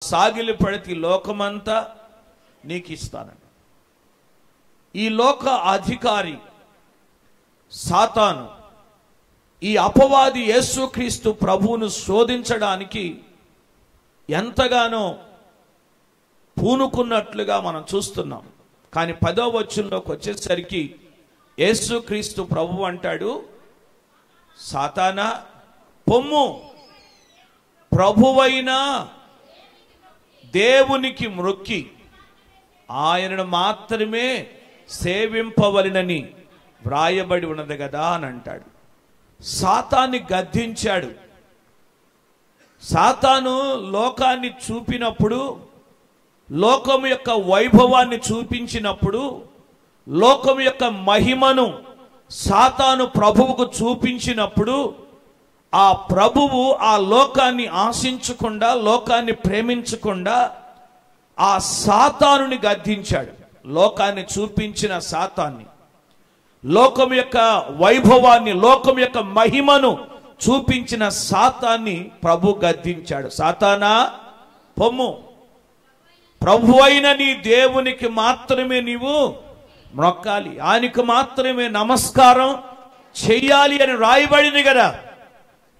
సాగిలి పడితే లోకమంతా నీకు ఇస్తానని. ఈ లోక అధికారి సాతాను ఈ అపవాది యేసుక్రీస్తు ప్రభువును శోధించడానికి ఎంతగానో పూనుకున్నట్లుగా మనం చూస్తున్నాం. కానీ 10వ వచనంలోకి వచ్చేసరికి యేసుక్రీస్తు ప్రభువు అంటాడు, సాతానా పొమ్ము, ప్రభువైన దేవునికి మ్రొక్కి ఆయనను మాత్రమే సేవింపవలెనని వ్రాయబడి ఉన్నది కదా అని అంటాడు. సాతాన్ని గద్దించాడు. సాతాను లోకాన్ని చూపినప్పుడు, లోకం యొక్క వైభవాన్ని చూపించినప్పుడు, లోకం యొక్క మహిమను సాతాను ప్రభువుకు చూపించినప్పుడు, ఆ ప్రభువు ఆ లోకాన్ని ఆశించకుండా, లోకాన్ని ప్రేమించకుండా ఆ సాతానుని గద్దించాడు. లోకాన్ని చూపించిన సాతాన్ని, లోకం యొక్క వైభవాన్ని, లోకం యొక్క మహిమను చూపించిన సాతాన్ని ప్రభు గద్దించాడు. సాతానా పొమ్ము, ప్రభు అయిన నీ దేవునికి మాత్రమే నీవు మొక్కాలి, ఆయనకు మాత్రమే నమస్కారం చెయ్యాలి అని రాయబడింది కదా.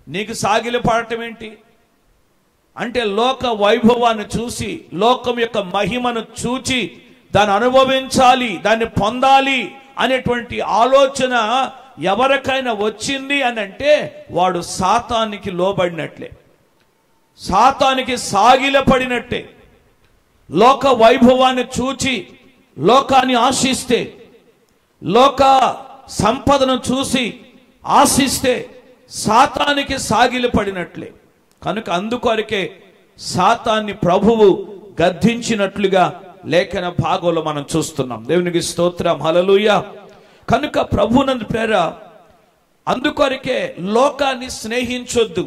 నీకు సాగిలి పడటం ఏంటి అంటే, లోక వైభవాన్ని చూసి, లోకం యొక్క మహిమను చూచి దాన్ని అనుభవించాలి, దాన్ని పొందాలి అనేటువంటి ఆలోచన ఎవరికైనా వచ్చింది అని అంటే వాడు సాతానికి లోబడినట్లే, సాతానికి సాగిలపడినట్టే. లోక వైభవాన్ని చూచి లోకాన్ని ఆశిస్తే, లోక సంపదను చూసి ఆశిస్తే సాతానికి సాగిలపడినట్లే. కనుక అందుకొరకే సాతాన్ని ప్రభువు గద్దించినట్లుగా లేఖన భాగంలో మనం చూస్తున్నాం. దేవునికి స్తోత్రం, హల్లెలూయా. కనుక ప్రభువునందు ప్రేర, అందుకొరకే లోకాన్ని స్నేహించొద్దు.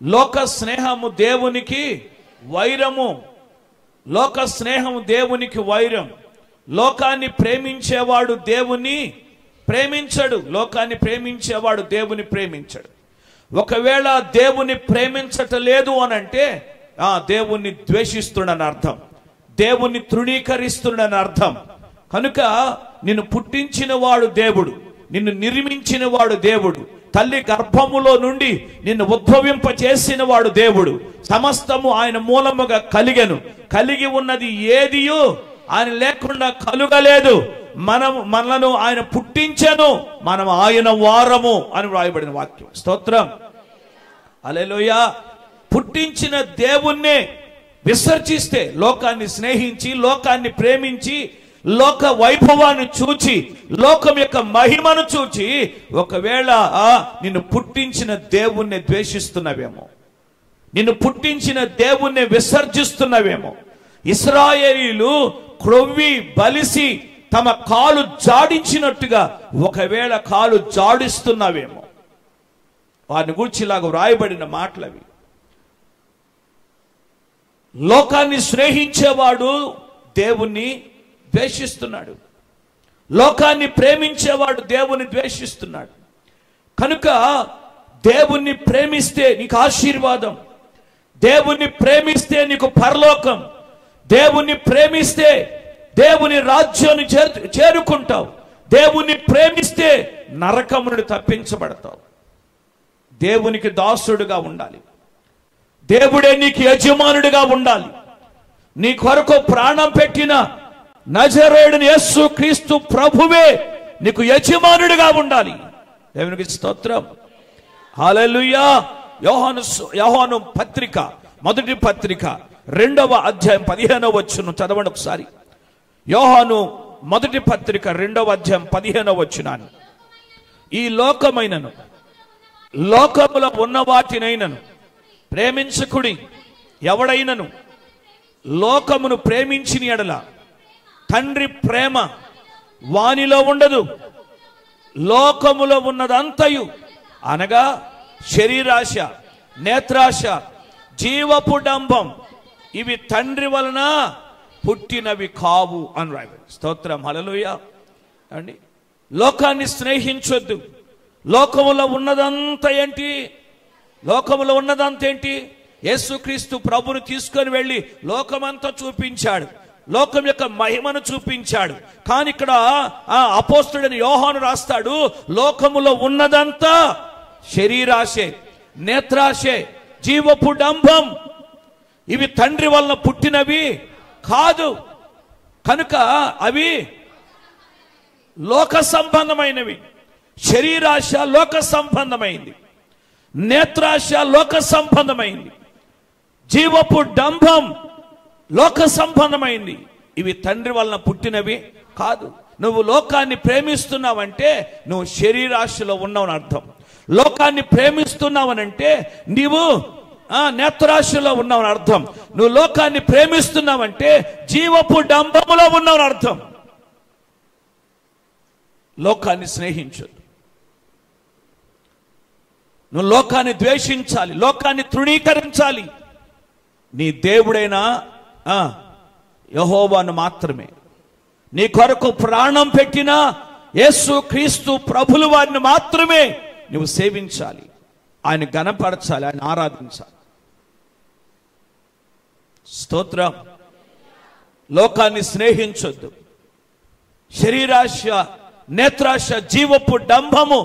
లోక స్నేహము దేవునికి వైరము, లోక స్నేహము దేవునికి వైరం. లోకాన్ని ప్రేమించేవాడు దేవుని ప్రేమించడు, లోకాన్ని ప్రేమించేవాడు దేవుని ప్రేమించడు. ఒకవేళ దేవుని ప్రేమించటలేదు అని అంటే దేవుణ్ణి ద్వేషిస్తుడని అర్థం, దేవుణ్ణి తృణీకరిస్తుడని అర్థం. కనుక నిన్ను పుట్టించిన వాడు దేవుడు, నిన్ను నిర్మించిన వాడు దేవుడు, తల్లి గర్భములో నుండి నిన్ను ఉద్భవింప చేసిన వాడు దేవుడు. సమస్తము ఆయన మూలముగా కలిగెను, కలిగి ఉన్నది ఏదియు ఆయన లేకుండా కలుగలేదు. మనలను ఆయన పుట్టించెను, మనం ఆయన వారము అని వ్రాయబడిన వాక్యం. స్తోత్రం, హల్లెలూయా. పుట్టించిన దేవుణ్ణే విసర్జిస్తే, లోకాన్ని స్నేహించి, లోకాన్ని ప్రేమించి, లోక వైభవాన్ని చూచి, లోకం యొక్క మహిమను చూచి ఒకవేళ నిన్ను పుట్టించిన దేవుణ్ణి ద్వేషిస్తున్నవేమో, నిన్ను పుట్టించిన దేవుణ్ణి విసర్జిస్తున్నవేమో. ఇశ్రాయేలీయులు క్రొవ్వి బలిసి తమ కాలు జాడించినట్టుగా ఒకవేళ కాలు జాడిస్తున్నావేమో. వారిని గురించి ఇలాగ వ్రాయబడిన మాటలవి. లోకాన్ని స్నేహించేవాడు దేవుణ్ణి ద్వేషిస్తున్నాడు, లోకాన్ని ప్రేమించేవాడు దేవుని ద్వేషిస్తున్నాడు. కనుక దేవుణ్ణి ప్రేమిస్తే నీకు ఆశీర్వాదం, దేవుణ్ణి ప్రేమిస్తే నీకు పరలోకం, దేవుణ్ణి ప్రేమిస్తే దేవుని రాజ్యాన్ని చేరుకుంటావు, దేవుణ్ణి ప్రేమిస్తే నరకం నుండి తప్పించబడతావు. దేవునికి దాసుడుగా ఉండాలి, దేవుడే నీకు యజమానుడిగా ఉండాలి. నీ కొరకు ప్రాణం పెట్టిన నజరేయుడైన యేసుక్రీస్తు ప్రభువే నీకు యజమానుడిగా ఉండాలి. దేవునికి స్తోత్రం, హల్లెలూయా. యోహాను పత్రిక, మొదటి పత్రిక 2వ అధ్యాయం 15వ వచనం చదవండి ఒకసారి. యోహాను మొదటి పత్రిక 2వ అధ్యాయం 15వ వచనాన్ని, ఈ లోకమైనను లోకములో ఉన్న వాటినైనను ప్రేమించకుడి. ఎవడైనను లోకమును ప్రేమించిన ఎడల తండ్రి ప్రేమ వానిలో ఉండదు. లోకములో ఉన్నదంతయు అనగా శరీరాశ, నేత్రాశ, జీవపు డంబం, ఇవి తండ్రి వలన పుట్టినవి కావు అని రాయబడింది. స్తోత్రం, హల్లెలూయా అండి. లోకాన్ని స్నేహించొద్దు. లోకములో ఉన్నదంతా ఏంటి? లోకములో ఉన్నదంతా ఏంటి? యేసుక్రీస్తు ప్రభుని తీసుకొని వెళ్ళి లోకమంతా చూపించాడు, లోకం యొక్క మహిమను చూపించాడు. కానీ ఇక్కడ అపోస్తుడైన యోహాను రాస్తాడు, లోకములో ఉన్నదంతా శరీరాశే, నేత్రాశే, జీవపు డంబం, ఇవి తండ్రి వలన పుట్టినవి కాదు. కనుక అవి లోక సంబంధమైనవి. శరీరాశ లోక సంబంధమైంది, నేత్రాశ లోక సంబంధమైంది, జీవపు డంబం లోక సంబంధమైంది. ఇవి తండ్రి వలన పుట్టినవి కాదు. నువ్వు లోకాన్ని ప్రేమిస్తున్నావంటే నువ్వు శరీరాశలో ఉన్నావని అర్థం. లోకాన్ని ప్రేమిస్తున్నావనంటే నీవు నేత్రాశలో ఉన్నావని అర్థం. నువ్వు లోకాన్ని ప్రేమిస్తున్నావంటే జీవపు డంబములో ఉన్నావని అర్థం. లోకాన్ని స్నేహించొద్దు. నువ్వు లోకాన్ని ద్వేషించాలి, లోకాన్ని తృణీకరించాలి. నీ దేవుడైన యెహోవాను మాత్రమే, నీ కొరకు ప్రాణం పెట్టిన యేసు క్రీస్తు ప్రభుల వారిని మాత్రమే నువ్వు సేవించాలి, ఆయన గణపరచాలి, ఆయన ఆరాధించాలి. స్తోత్రం. లోకాన్ని స్నేహించొద్దు. శరీరాశ, నేత్రాశ, జీవపు డంబము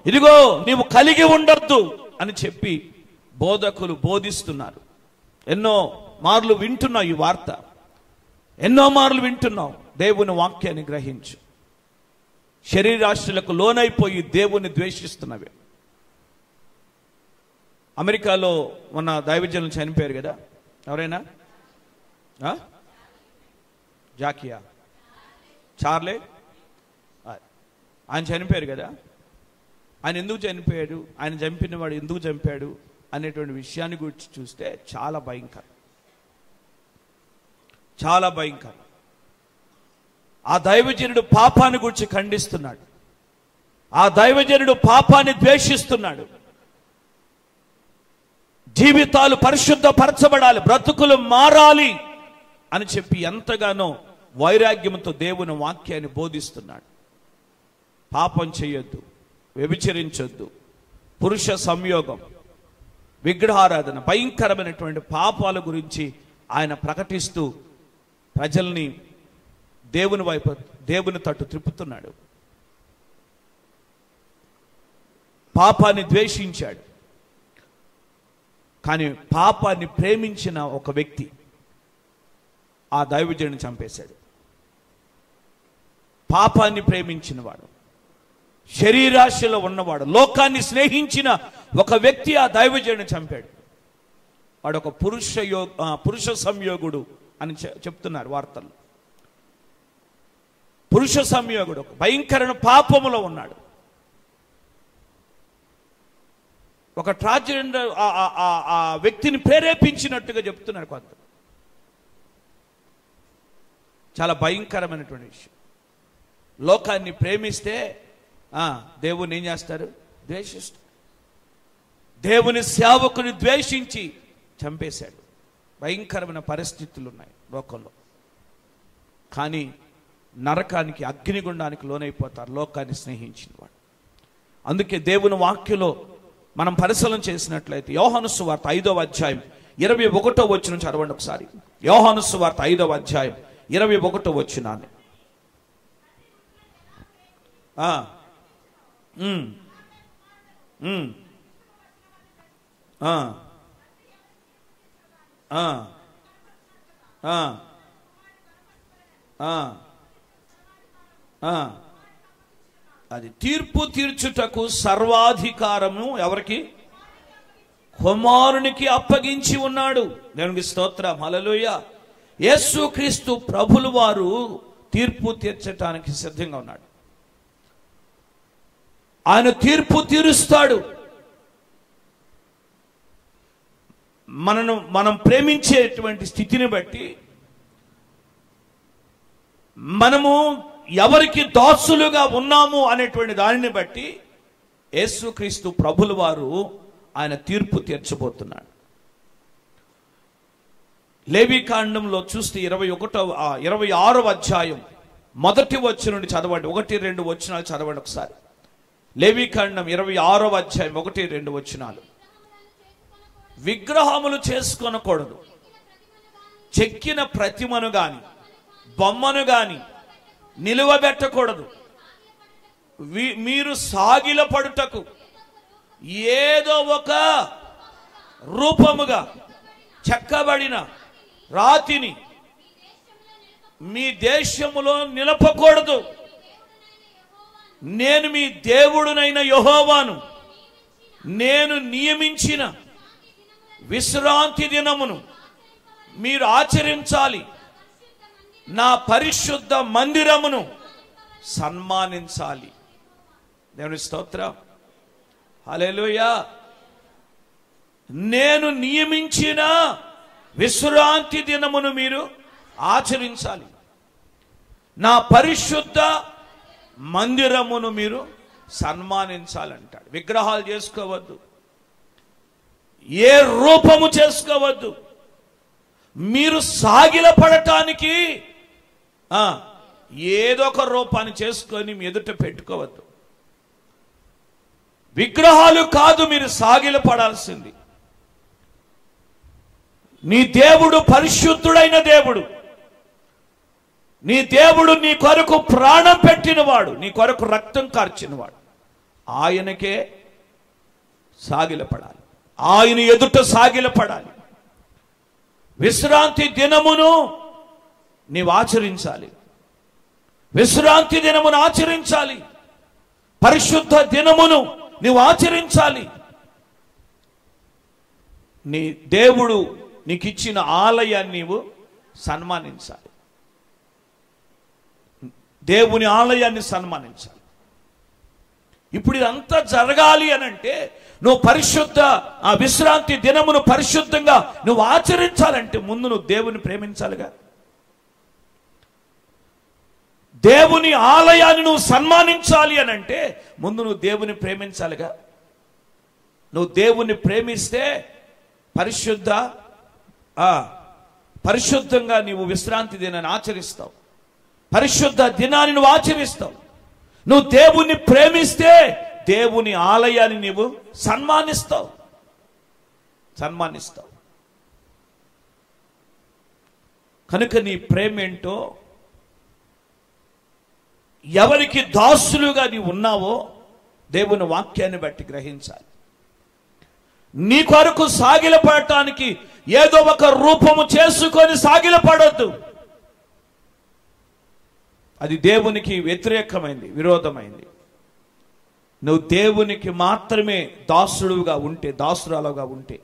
ఇదిగో నీవు కలిగి ఉండొద్దు అని చెప్పి బోధకులు బోధిస్తున్నారు. ఎన్నో మార్లు వింటున్నావు ఈ వార్త, ఎన్నో మార్లు వింటున్నావు. దేవుని వాక్యాన్ని గ్రహించు. శరీరాశలకు లోనైపోయి దేవుని ద్వేషిస్తున్నవే. అమెరికాలో మొన్న దైవజనులు చనిపోయారు కదా, ఎవరైనా? జాకియా, చార్లే, ఆయన చనిపోయారు కదా. ఆయన ఎందుకు చనిపోయాడు, ఆయన చంపిన వాడు ఎందుకు చంపాడు అనేటువంటి విషయాన్ని గురించి చూస్తే చాలా భయంకరం, చాలా భయంకరం. ఆ దైవజనుడు పాపాన్ని గురించి ఖండిస్తున్నాడు, ఆ దైవజనుడు పాపాన్ని ద్వేషిస్తున్నాడు. జీవితాలు పరిశుద్ధపరచబడాలి, బ్రతుకులు మారాలి అని చెప్పి ఎంతగానో వైరాగ్యంతో దేవుని వాక్యాన్ని బోధిస్తున్నాడు. పాపం చేయొద్దు, వ్యభిచరించొద్దు, పురుష సంయోగం, విగ్రహారాధన, భయంకరమైనటువంటి పాపాల గురించి ఆయన ప్రకటిస్తూ ప్రజల్ని దేవుని వైపు, దేవుని తట్టు త్రిప్పుతున్నాడు. పాపాన్ని ద్వేషించాడు, కానీ పాపాన్ని ప్రేమించిన ఒక వ్యక్తి ఆ దైవజనుడిని చంపేశాడు. పాపాన్ని ప్రేమించిన వాడు, శరీరాశలో ఉన్నవాడు, లోకాన్ని స్నేహించిన ఒక వ్యక్తి ఆ దైవజనుడిని చంపాడు. వాడు ఒక పురుష సంయోగుడు అని చెప్తున్నారు వార్తలు. పురుష సంయోగుడు ఒక భయంకరమైన పాపములో ఉన్నాడు. ఒక ట్రాన్స్జెండర్ ఆ వ్యక్తిని ప్రేరేపించినట్టుగా చెప్తున్నారు కొంత. చాలా భయంకరమైనటువంటి విషయం. లోకాన్ని ప్రేమిస్తే దేవుని ఏం చేస్తారు? ద్వేషిస్తారు. దేవుని సేవకుని ద్వేషించి చంపేశాడు. భయంకరమైన పరిస్థితులు ఉన్నాయి లోకంలో. కానీ నరకానికి, అగ్నిగుండానికి లోనైపోతారు లోకాన్ని స్నేహించిన వాడు. అందుకే దేవుని వాక్యలో మనం పరిశీలన చేసినట్లయితే యోహాను సువార్త 5వ అధ్యాయం 21వ వచనం చదవండి ఒకసారి. యోహాను సువార్త 5వ అధ్యాయం 21వ వచనాన్ని. అది తీర్పు తీర్చుటకు సర్వాధికారము ఎవరికి? కుమారునికి అప్పగించి ఉన్నాడు. దేవునికి స్తోత్రం, హల్లెలూయా. యేసుక్రీస్తు ప్రభుల వారు తీర్పు తీర్చటానికి సిద్ధంగా ఉన్నాడు. ఆయన తీర్పు తీరుస్తాడు. మనం ప్రేమించేటువంటి స్థితిని బట్టి, మనము ఎవరికి దాసులుగా ఉన్నాము అనేటువంటి దానిని బట్టి యేసుక్రీస్తు ప్రభుల వారు ఆయన తీర్పు తీర్చబోతున్నాడు. లేవీకాండంలో చూస్తే 26వ అధ్యాయం 1వ వచనం నుండి చదవండి. 1-2 వచనాలు చదవండి ఒకసారి. లేవీకాండం 26వ అధ్యాయం 1-2 వచనాలు. విగ్రహములు చేసుకొనకూడదు. చెక్కిన ప్రతిమను గాని బొమ్మను గాని నిలువబెట్టకూడదు. మీరు సాగిల పడుటకు ఏదో ఒక రూపముగా చెక్కబడిన రాతిని మీ దేశములో నిలపకూడదు. నేను మీ దేవుడునైన యెహోవాను. నేను నియమించిన విశ్రాంతి దినమును మీరు ఆచరించాలి. నా పరిశుద్ధ మందిరమును సన్మానించాలి. దేవుని స్తోత్రం. హల్లెలూయా. నేను నియమించిన విశ్రాంతి దినమును మీరు ఆచరించాలి. నా పరిశుద్ధ మందిరమును మీరు సన్మానించాలంటాడు. విగ్రహాలు చేసుకోవద్దు, ఏ రూపము చేసుకోవద్దు. మీరు సాగిలపడటానికి ఏదో ఒక రూపాన్ని చేసుకొని మీ ఎదుట పెట్టుకోవద్దు. విగ్రహాలు కాదు మీరు సాగిలపడాల్సింది. నీ దేవుడు పరిశుద్ధుడైన దేవుడు. నీ దేవుడు నీ కొరకు ప్రాణం పెట్టినవాడు, నీ కొరకు రక్తం కార్చినవాడు. ఆయనకే సాగిలపడాలి, ఆయన ఎదుట సాగిలపడాలి. విశ్రాంతి దినమును నీవు ఆచరించాలి. విశ్రాంతి దినమును ఆచరించాలి. పరిశుద్ధ దినమును నీవు ఆచరించాలి. నీ దేవుడు నీకు ఇచ్చిన ఆలయాన్ని నీవు సన్మానించాలి. దేవుని ఆలయాన్ని సన్మానించాలి. ఇప్పుడు ఇదంతా జరగాలి అని అంటే నువ్వు పరిశుద్ధ ఆ విశ్రాంతి దినమును పరిశుద్ధంగా నువ్వు ఆచరించాలంటే ముందు నువ్వు దేవుని ప్రేమించాలిగా. దేవుని ఆలయాన్ని నువ్వు సన్మానించాలి అని అంటే ముందు నువ్వు దేవుని ప్రేమించాలిగా. నువ్వు దేవుని ప్రేమిస్తే పరిశుద్ధంగా నీవు విశ్రాంతి దినాన్ని ఆచరిస్తావు. పరిశుద్ధ దినాన్ని నువ్వు ఆచరిస్తావు. నువ్వు దేవుణ్ణి ప్రేమిస్తే దేవుని ఆలయాన్ని నీవు సన్మానిస్తావు. కనుక నీ ప్రేమ ఏంటో, ఎవరికి దాసులుగా నీవు ఉన్నావో దేవుని వాక్యాన్ని బట్టి గ్రహించాలి. నీ కొరకు సాగిలపడటానికి ఏదో ఒక రూపము చేసుకొని సాగిలపడొద్దు. అది దేవునికి వ్యతిరేకమైంది, విరోధమైంది. నువ్వు దేవునికి మాత్రమే దాసుడుగా ఉంటే, దాసురాలుగా ఉంటే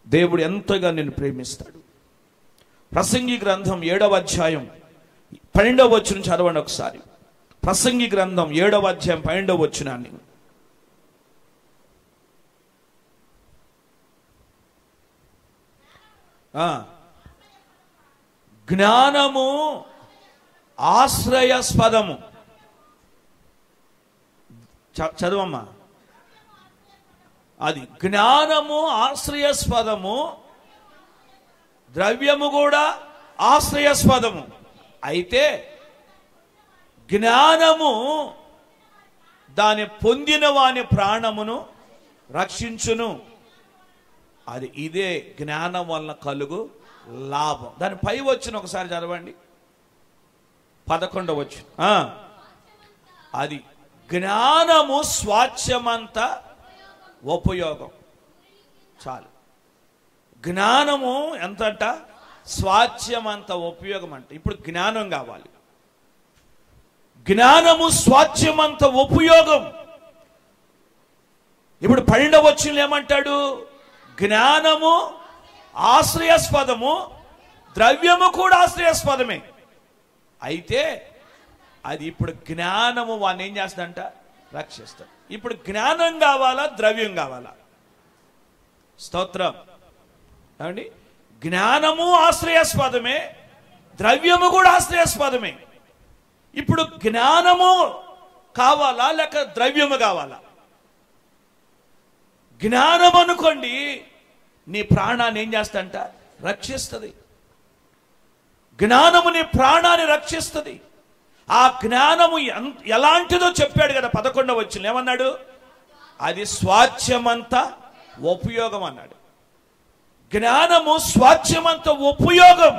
దేవుడు ఎంతగా నిన్ను ప్రేమిస్తాడు. ప్రసంగి గ్రంథం 7వ అధ్యాయం 12వ వచనం చదవండి ఒకసారి. ప్రసంగి గ్రంథం 7వ అధ్యాయం 12వ వచనాన్ని. జ్ఞానము ఆశ్రయస్పదము. చదవమ్మా. అది జ్ఞానము ఆశ్రయస్పదము, ద్రవ్యము కూడా ఆశ్రయస్పదము. అయితే జ్ఞానము దాని పొందిన వాని ప్రాణమును రక్షించును. అది ఇదే జ్ఞానం వలన కలుగు లాభం. దాని పై వచ్చిన ఒకసారి చదవండి, 11వ వచనం. అది జ్ఞానము స్వాచ్ఛమంత ఉపయోగం. చాలు. జ్ఞానము ఎంతంట? స్వాచ్ఛమంత ఉపయోగం అంట. ఇప్పుడు జ్ఞానం కావాలి. జ్ఞానము స్వాచ్ఛమంత ఉపయోగం. ఇప్పుడు 12వ వచనంలో ఏమంటాడు? జ్ఞానము ఆశ్రయాస్పదము, ద్రవ్యము కూడా ఆశ్రయాస్పదమే. అయితే అది ఇప్పుడు జ్ఞానము వాడిని ఏం చేస్తుందంట? రక్షిస్తాడు. ఇప్పుడు జ్ఞానం కావాలా, ద్రవ్యం కావాలా? స్తోత్రం. ఏమండి? జ్ఞానము ఆశ్రయాస్పదమే, ద్రవ్యము కూడా ఆశ్రయాస్పదమే. ఇప్పుడు జ్ఞానము కావాలా లేక ద్రవ్యము కావాలా? జ్ఞానం అనుకోండి, నీ ప్రాణాన్ని ఏం చేస్తంట? రక్షిస్తుంది. జ్ఞానము నీ ప్రాణాన్ని రక్షిస్తుంది. ఆ జ్ఞానము ఎలాంటిదో చెప్పాడు కదా 11వ వచనం. ఏమన్నాడు? అది స్వాచ్ఛమంత ఉపయోగం అన్నాడు. జ్ఞానము స్వాస్థ్యమంత ఉపయోగం.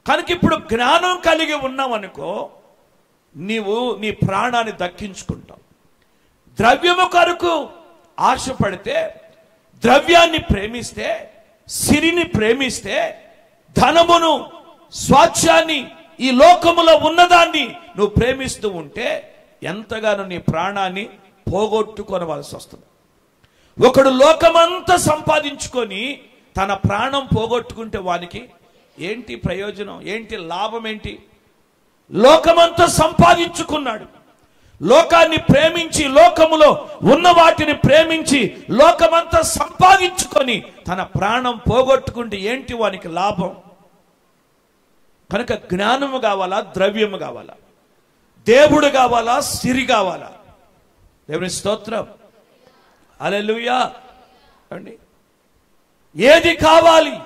కనుక ఇప్పుడు జ్ఞానం కలిగి ఉన్నావనుకో, నీవు నీ ప్రాణాన్ని దక్కించుకుంటావు. ద్రవ్యము కొరకు ఆశపడితే, ద్రవ్యాన్ని ప్రేమిస్తే, సిరిని ప్రేమిస్తే, ధనమును, స్వాస్థ్యాన్ని, ఈ లోకములో ఉన్నదాన్ని నువ్వు ప్రేమిస్తూ ఉంటే ఎంతగానో నీ ప్రాణాన్ని పోగొట్టుకోవలసి వస్తుంది. ఒకడు లోకమంతా సంపాదించుకొని తన ప్రాణం పోగొట్టుకుంటే వానికి ఏంటి ప్రయోజనం, ఏంటి లాభం ఏంటి? లోకమంతా సంపాదించుకున్నాడు, లోకాన్ని ప్రేమించి, లోకములో ఉన్న వాటిని ప్రేమించి, లోకమంతా సంపాదించుకొని తన ప్రాణం పోగొట్టుకుంటే ఏంటి వానికి లాభం? కనుక జ్ఞానము కావాలా, ద్రవ్యము కావాలా, దేవుడు కావాలా, సిరి కావాలా? దేవుని స్తోత్రం, హల్లెలూయా. అండి, ఏది కావాలి?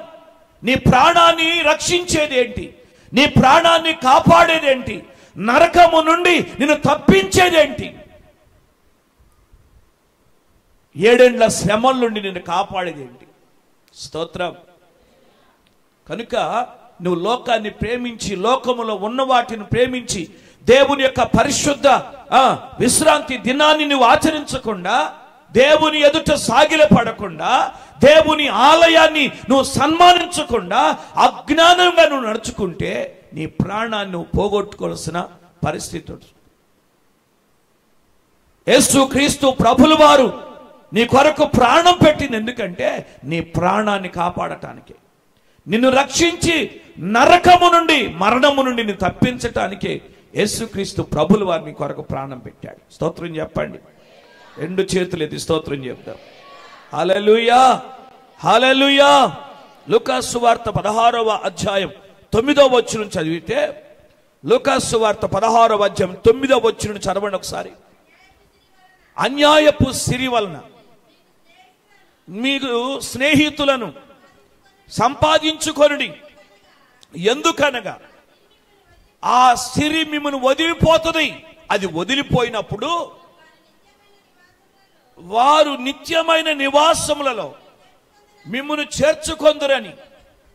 నీ ప్రాణాన్ని రక్షించేది ఏంటి? నీ ప్రాణాన్ని కాపాడేది ఏంటి? నరకము నుండి నిన్ను తప్పించేదేంటి? 7 ఏండ్ల శ్రమల నుండి నిన్ను కాపాడేది ఏంటి? స్తోత్రం. కనుక నువ్వు లోకాన్ని ప్రేమించి, లోకములో ఉన్న వాటిని ప్రేమించి, దేవుని యొక్క పరిశుద్ధ విశ్రాంతి దినాన్ని నువ్వు ఆచరించకుండా, దేవుని ఎదుట సాగిల పడకుండా, దేవుని ఆలయాన్ని నువ్వు సన్మానించకుండా అజ్ఞానంగా నువ్వు నడుచుకుంటే నీ ప్రాణాన్ని నువ్వు పోగొట్టుకోవాల్సిన పరిస్థితి. యేసుక్రీస్తు ప్రభుల వారు నీ కొరకు ప్రాణం పెట్టింది ఎందుకంటే నీ ప్రాణాన్ని కాపాడటానికి, నిన్ను రక్షించి నరకము నుండి, మరణము నుండి నిన్ను తప్పించటానికి యేసుక్రీస్తు ప్రభుల వారు నీ కొరకు ప్రాణం పెట్టాడు. స్తోత్రం చెప్పండి. 2 చేతులు ఎత్తి స్తోత్రం చెప్తాం. హల్లెలూయా, హల్లెలూయా. లూకాసు సువార్త 16వ అధ్యాయం 9వ వచనం చదివితే, లూకాసు సువార్త 16వ అధ్యాయం 9వ వచనం చదవండి ఒకసారి. అన్యాయపు సిరి వలన మీకు స్నేహితులను సంపాదించుకొనుడి, ఎందుకనగా ఆ సిరి మిమ్మల్ని వదిలిపోతుంది. అది వదిలిపోయినప్పుడు వారు నిత్యమైన నివాసములలో మిమ్మును చేర్చుకొందురని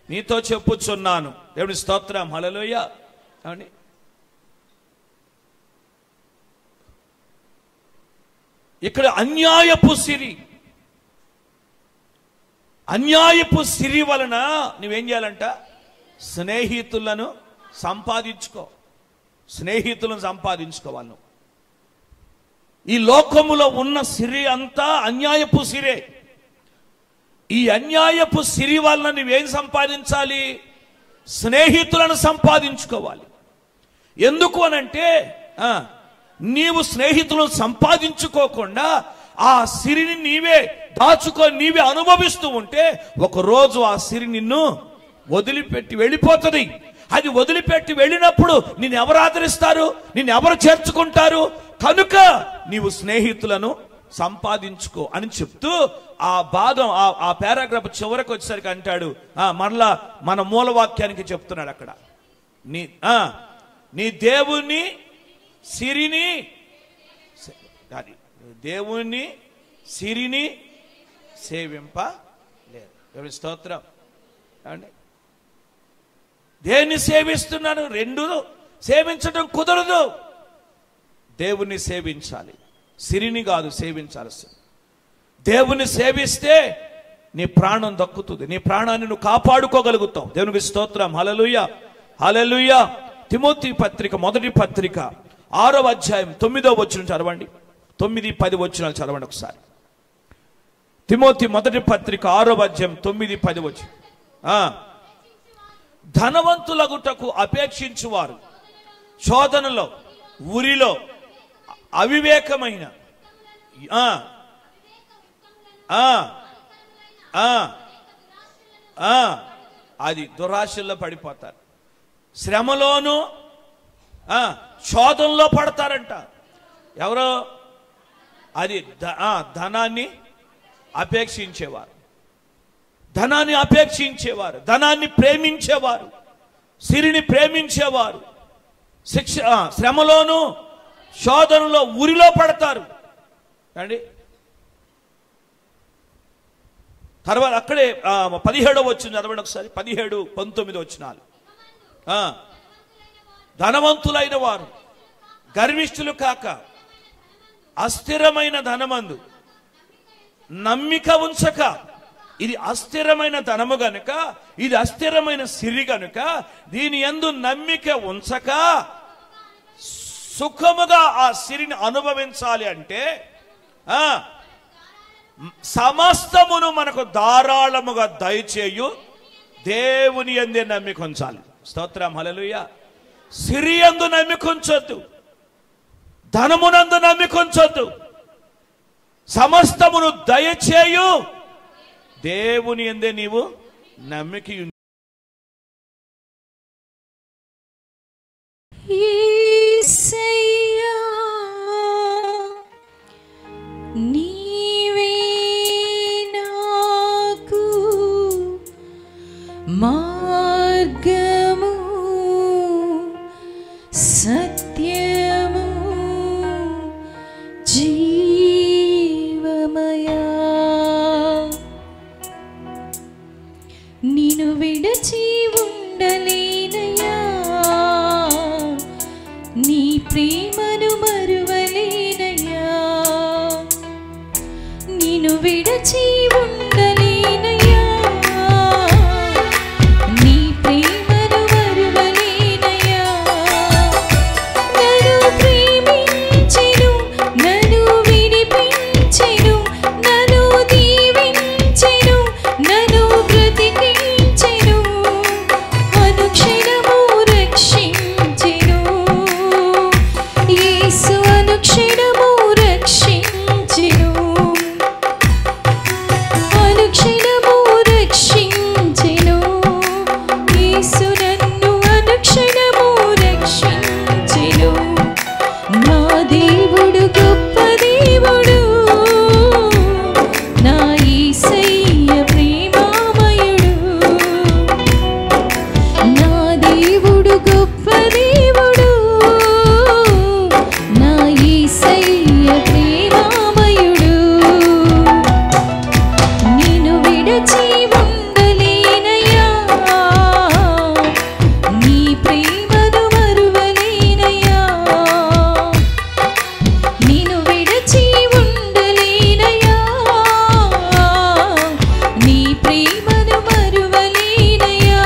నీతో చెప్పుచున్నాను. దేవుని స్తోత్రం, హల్లెలూయా. అని ఇక్కడ అన్యాయపు సిరి వలన నువ్వేం చేయాలంట? స్నేహితులను సంపాదించుకోవాలి. ఈ లోకములో ఉన్న సిరి అంతా అన్యాయపు సిరే. ఈ అన్యాయపు సిరి వలన నువ్వేం సంపాదించాలి? స్నేహితులను సంపాదించుకోవాలి. ఎందుకు అనంటే, నీవు స్నేహితులను సంపాదించుకోకుండా ఆ సిరిని నీవే దాచుకొని నీవే అనుభవిస్తూ ఉంటే ఒకరోజు ఆ సిరి నిన్ను వదిలిపెట్టి వెళ్ళిపోతుంది. అది వదిలిపెట్టి వెళ్ళినప్పుడు నిన్ను ఎవరు ఆదరిస్తారు? నిన్ను ఎవరు చేర్చుకుంటారు? కనుక నీవు స్నేహితులను సంపాదించుకో అని చెప్తూ ఆ భాగం, ఆ పారాగ్రాఫ్ చివరికి వచ్చేసరికి అంటాడు, మరలా మన మూలవాక్యానికి చెప్తున్నాడు అక్కడ, నీ దేవుని సిరిని, దేవుని సిరిని సేవింపలేదు. దేవుని స్తోత్రం. అండి, దేన్ని సేవిస్తున్నాను? 2 సేవించడం కుదరదు. దేవుణ్ణి సేవించాలి, సిరిని కాదు సేవించాల్సింది. దేవుని సేవిస్తే నీ ప్రాణం దక్కుతుంది, నీ ప్రాణాన్ని నువ్వు కాపాడుకోగలుగుతావు. దేవునికి స్తోత్రం, హల్లెలూయా, హల్లెలూయా. తిమోతి పత్రిక, మొదటి పత్రిక 6వ అధ్యాయం 9వ వచనం చదవండి. 9-10 వచనాలు చదవండి ఒకసారి. తిమోతి మొదటి పత్రిక 6వ అధ్యాయం 9-10 వచనం. ధనవంతులగుటకు అపేక్షించువారు శోధనలో, ఉరిలో, అవివేకమైన అది దురాశల్లో పడిపోతారు. శ్రమలోను శోధనలో పడతారంట. ఎవరో? అది ధనాన్ని అపేక్షించేవారు, ధనాన్ని ప్రేమించేవారు, సిరిని ప్రేమించేవారు శ్రమలోను శోధనలో ఉరిలో పడతారు. అండి, తర్వాత అక్కడే 17వ వచనం చదవండి ఒకసారి. 17, 19 వచనాలు. ధనవంతులైన వారు గర్విష్ఠులు కాక అస్థిరమైన ధనమందు నమ్మిక ఉంచక, ఇది అస్థిరమైన ధనము గనుక, ఇది అస్థిరమైన సిరి గనుక దీని యందు నమ్మిక ఉంచక సుఖముగా ఆ సిరిని అనుభవించాలి అంటే సమస్తమును మనకు ధారాళముగా దయచేయు దేవుని యందే నమ్మిక ఉంచాలి. స్తోత్రం, హల్లెలూయా. సిరి యందు నమ్మిక ఉంచొద్దు, ధనమునందు నమ్మిక ఉంచొద్దు, సమస్తమును దయచేయు దేవుని యందే నీవు నమ్మిక ఉంచు. నీవే నాకు మార్గము సత్యము జీవమయా, నిన్ను విడచి ఉండలేనయ్యా, నీ ప్రేమను మరువలేనయ్యా, నిన్ను విడచి ఉండలేనయ్యా, నీ ప్రేమను మరువలేనయ్యా. నన్ను ప్రేమించెను, నన్ను విడిపించెను, నన్ను దీవించెను, నన్ను బ్రతికించెను, అనుక్షణము రక్షించెను. యేసు అనుక్షణము రక్షించెను, అనుక్షణము రక్షించెను. యేసు నన్ను అనుక్షణము రక్షించెను. నా దేవుడు గొప్ప దేవుడు, నా యేసయ్య ప్రేమామయుడు. నా దేవుడు గొప్ప దేవుడు, నా యేసయ్య ప్రేమామయుడు. నిన్ను విడచి ఉండలేనయ్యా, నీ ప్రేమను మరువలేనయ్యా, నిన్ను విడచి ఉండలేనయ్యా, నీ ప్రేమను మరువలేనయ్యా.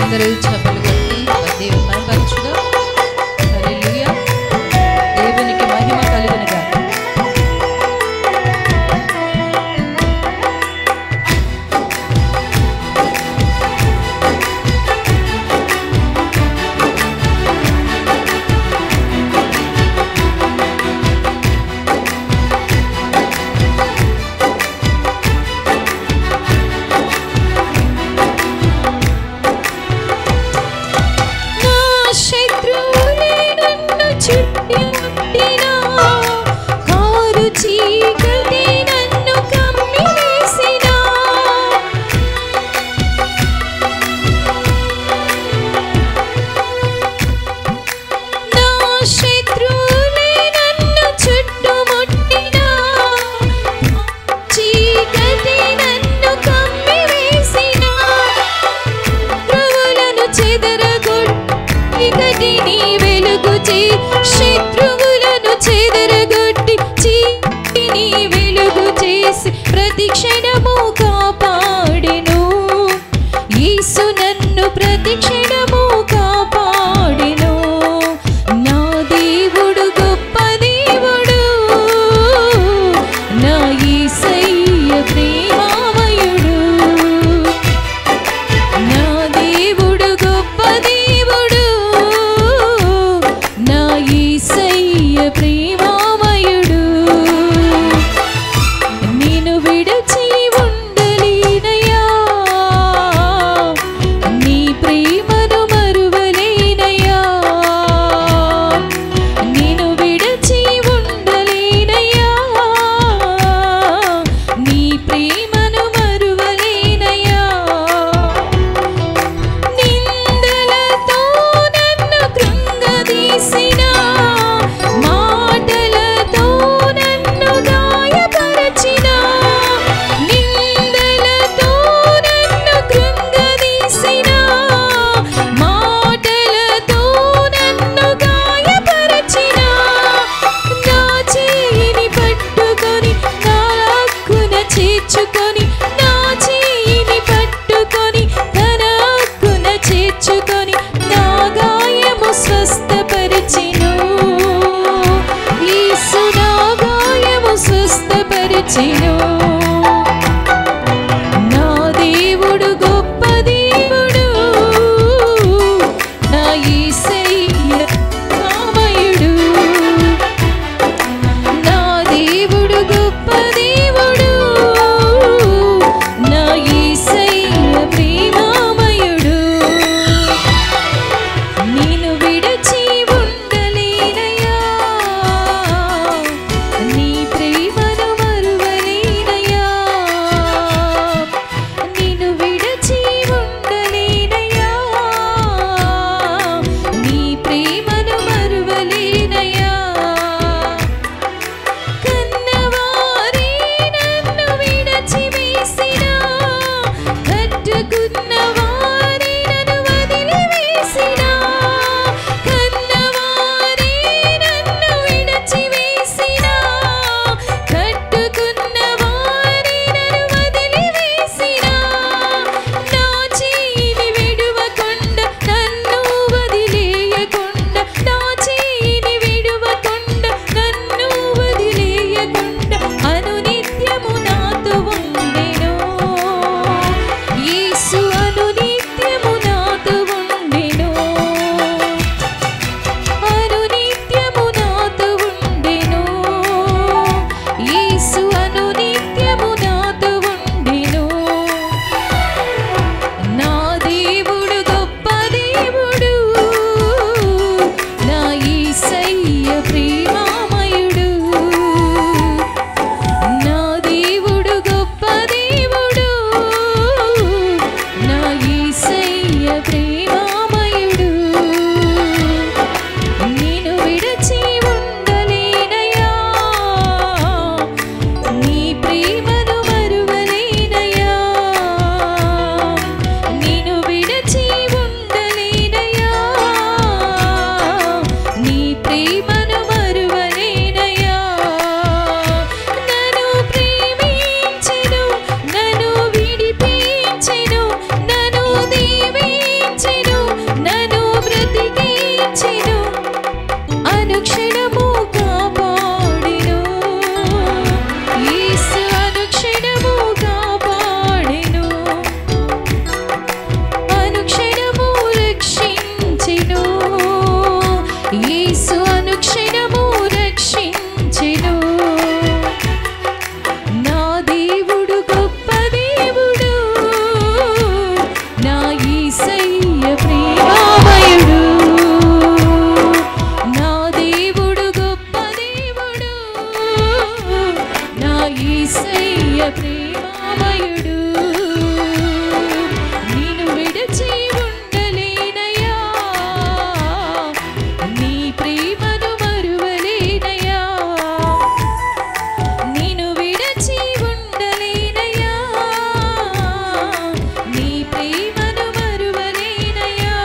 అందరూ చప్పట్లు కొట్టి దేవుని మహిమపరచుదాం. హల్లెలూయా. దేవునికి మహిమ కలుగును గాక. నా శత్రువులే నన్ను చుట్టుముట్టినా, కారు చీకటి నన్ను కమ్మివేసినా, నా శత్రువులే నన్ను చుట్టుముట్టినా, చీకటి నన్ను కమ్మివేసినా, శత్రువులను చెదరగొట్టి చీకటిని వెలుగు శత్రువులను చెదరగొట్టి చీకటిని వెలుగు చేసి ప్రతి క్షణము కాపాడెను. యేసు నన్ను ప్రతి క్షణము కాపాడెను. నా దేవుడు గొప్ప దేవుడు, నా యేసయ్య ప్రేమామయుడు. నా దేవుడు గొప్ప దేవుడు, నా యేసయ్య ప్రేమామయుడు. నిన్ను విడచి ఉండలేనయ్యా, నీ ప్రేమను మరువలేనయ్యా, నిన్ను విడచి ఉండలేనయ్యా, నీ ప్రేమను మరువలేనయ్యా. నింద అనుక్షణము రక్షించెను. నా దేవుడు గొప్ప దేవుడు, నా యేసయ్య ప్రేమామయుడు. నా దేవుడు గొప్ప దేవుడు, నా యేసయ్య ప్రేమామయుడు. నిన్ను విడిచి ఉండలేనయ్యా, నీ ప్రేమను మరువలేనయ్యా. నిన్ను విడిచి ఉండలేనయ్యా, నీ ప్రేమను మరువలేనయ్యా.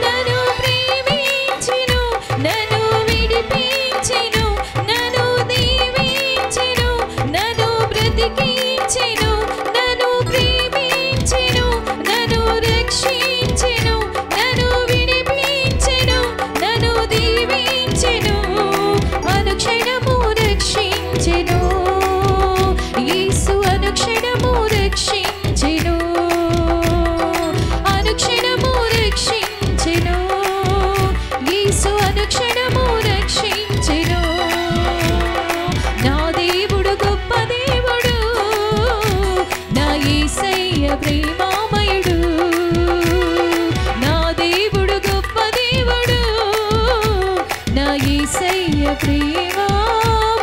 నన్ను ప్రేమించెను, నన్ను విడిపించెను, నన్ను దీవించెను, నన్ను బ్రతికించెను, నన్ను ప్రేమించెను, నన్ను రక్షించెను, నన్ను విడిపించెను, నన్ను దీవించెను, అనుక్షణము రక్షించెను. యేసు అనుక్షణము రక్షించెను, అనుక్షణము రక్షించెను. యేసు అనుక్షణము రక్షించెను. నా దేవుడు గొప్ప దేవుడు, నా యేసయ్య ప్రేమామయుడు. నా దేవుడు గొప్ప దేవుడు, నా యేసయ్య ప్రేమామయుడు.